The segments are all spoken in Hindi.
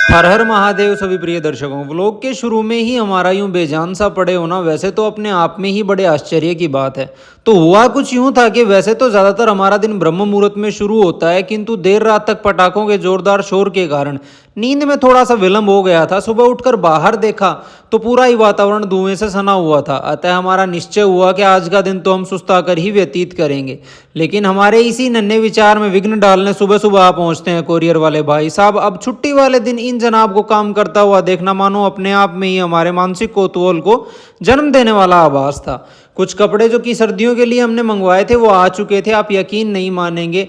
हर हर महादेव सभी प्रिय दर्शकों। व्लॉग के शुरू में ही हमारा यूं बेजान सा पड़े होना वैसे तो अपने आप में ही बड़े आश्चर्य की बात है। तो हुआ कुछ यूं था कि वैसे तो ज़्यादातर हमारा दिन ब्रह्म मुहूर्त में शुरू होता है, किंतु देर रात तक पटाखों के जोरदार शोर के कारण नींद में थोड़ा सा विलंब हो गया था। सुबह उठकर बाहर देखा तो पूरा ही वातावरण धुएं से सना हुआ था। अतः हमारा निश्चय हुआ कि आज का दिन तो हम सुस्ताकर ही व्यतीत करेंगे। लेकिन हमारे इसी नन्हे विचार में विघ्न डालने सुबह सुबह आ पहुंचते हैं कोरियर वाले भाई साहब। अब छुट्टी वाले दिन इन जनाब को काम करता हुआ देखना मानो अपने आप में ही हमारे मानसिक कौतूहल को जन्म देने वाला आभास था। कुछ कपड़े जो कि सर्दियों के लिए हमने मंगवाए थे वो आ चुके थे। आप यकीन नहीं मानेंगे,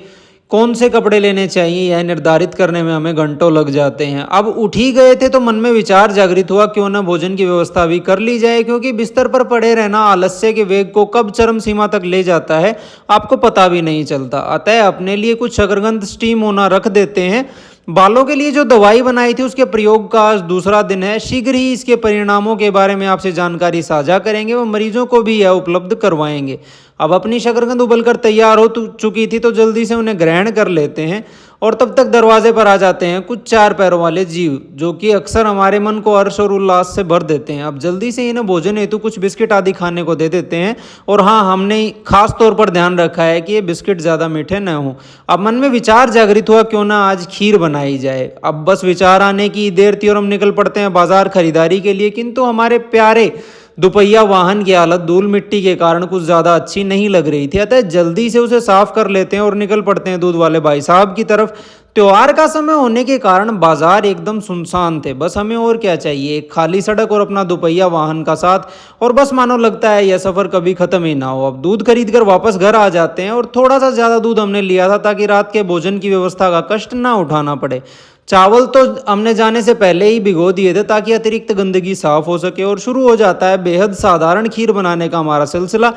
कौन से कपड़े लेने चाहिए यह निर्धारित करने में हमें घंटों लग जाते हैं। अब उठ ही गए थे तो मन में विचार जागृत हुआ, क्यों न भोजन की व्यवस्था भी कर ली जाए, क्योंकि बिस्तर पर पड़े रहना आलस्य के वेग को कब चरम सीमा तक ले जाता है आपको पता भी नहीं चलता। अतः अपने लिए कुछ शकरकंद स्टीम होना रख देते हैं। बालों के लिए जो दवाई बनाई थी उसके प्रयोग का आज दूसरा दिन है। शीघ्र ही इसके परिणामों के बारे में आपसे जानकारी साझा करेंगे व मरीजों को भी यह उपलब्ध करवाएंगे। अब अपनी शकरकंद उबलकर तैयार हो चुकी थी तो जल्दी से उन्हें ग्रहण कर लेते हैं। और तब तक दरवाजे पर आ जाते हैं कुछ चार पैरों वाले जीव, जो कि अक्सर हमारे मन को हर्ष और उल्लास से भर देते हैं। अब जल्दी से इन्हें भोजन हेतु कुछ बिस्किट आदि खाने को दे देते हैं। और हाँ, हमने खास तौर पर ध्यान रखा है कि ये बिस्किट ज़्यादा मीठे न हों। अब मन में विचार जागृत हुआ, क्यों ना आज खीर बनाई जाए। अब बस विचार आने की देर थी और हम निकल पड़ते हैं बाजार खरीदारी के लिए। किंतु हमारे प्यारे दुपहिया वाहन की हालत धूल मिट्टी के कारण कुछ ज़्यादा अच्छी नहीं लग रही थी। अतः जल्दी से उसे साफ कर लेते हैं और निकल पड़ते हैं दूध वाले भाई साहब की तरफ। त्योहार का समय होने के कारण बाजार एकदम सुनसान थे। बस हमें और क्या चाहिए, एक खाली सड़क और अपना दुपहिया वाहन का साथ, और बस मानो लगता है यह सफ़र कभी ख़त्म ही ना हो। अब दूध खरीद कर वापस घर आ जाते हैं और थोड़ा सा ज़्यादा दूध हमने लिया था ताकि रात के भोजन की व्यवस्था का कष्ट ना उठाना पड़े। चावल तो हमने जाने से पहले ही भिगो दिए थे ताकि अतिरिक्त गंदगी साफ हो सके। और शुरू हो जाता है बेहद साधारण खीर बनाने का हमारा सिलसिला,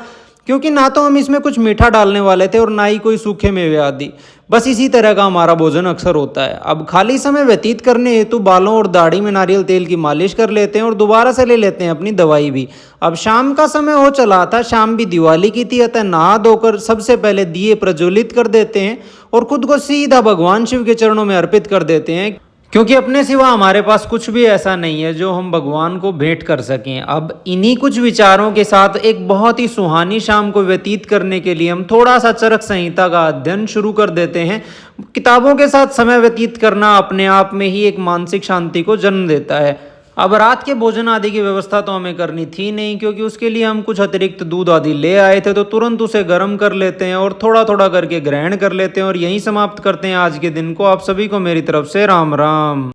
क्योंकि ना तो हम इसमें कुछ मीठा डालने वाले थे और ना ही कोई सूखे मेवे आदि। बस इसी तरह का हमारा भोजन अक्सर होता है। अब खाली समय व्यतीत करने हेतु बालों और दाढ़ी में नारियल तेल की मालिश कर लेते हैं और दोबारा से ले लेते हैं अपनी दवाई भी। अब शाम का समय हो चला था, शाम भी दिवाली की थी। अतः नहा धोकर सबसे पहले दिए प्रज्वलित कर देते हैं और खुद को सीधा भगवान शिव के चरणों में अर्पित कर देते हैं, क्योंकि अपने सिवा हमारे पास कुछ भी ऐसा नहीं है जो हम भगवान को भेंट कर सकें। अब इन्हीं कुछ विचारों के साथ एक बहुत ही सुहानी शाम को व्यतीत करने के लिए हम थोड़ा सा चरक संहिता का अध्ययन शुरू कर देते हैं। किताबों के साथ समय व्यतीत करना अपने आप में ही एक मानसिक शांति को जन्म देता है। अब रात के भोजन आदि की व्यवस्था तो हमें करनी थी नहीं, क्योंकि उसके लिए हम कुछ अतिरिक्त दूध आदि ले आए थे। तो तुरंत उसे गर्म कर लेते हैं और थोड़ा थोड़ा करके ग्रहण कर लेते हैं और यहीं समाप्त करते हैं आज के दिन को। आप सभी को मेरी तरफ से राम राम।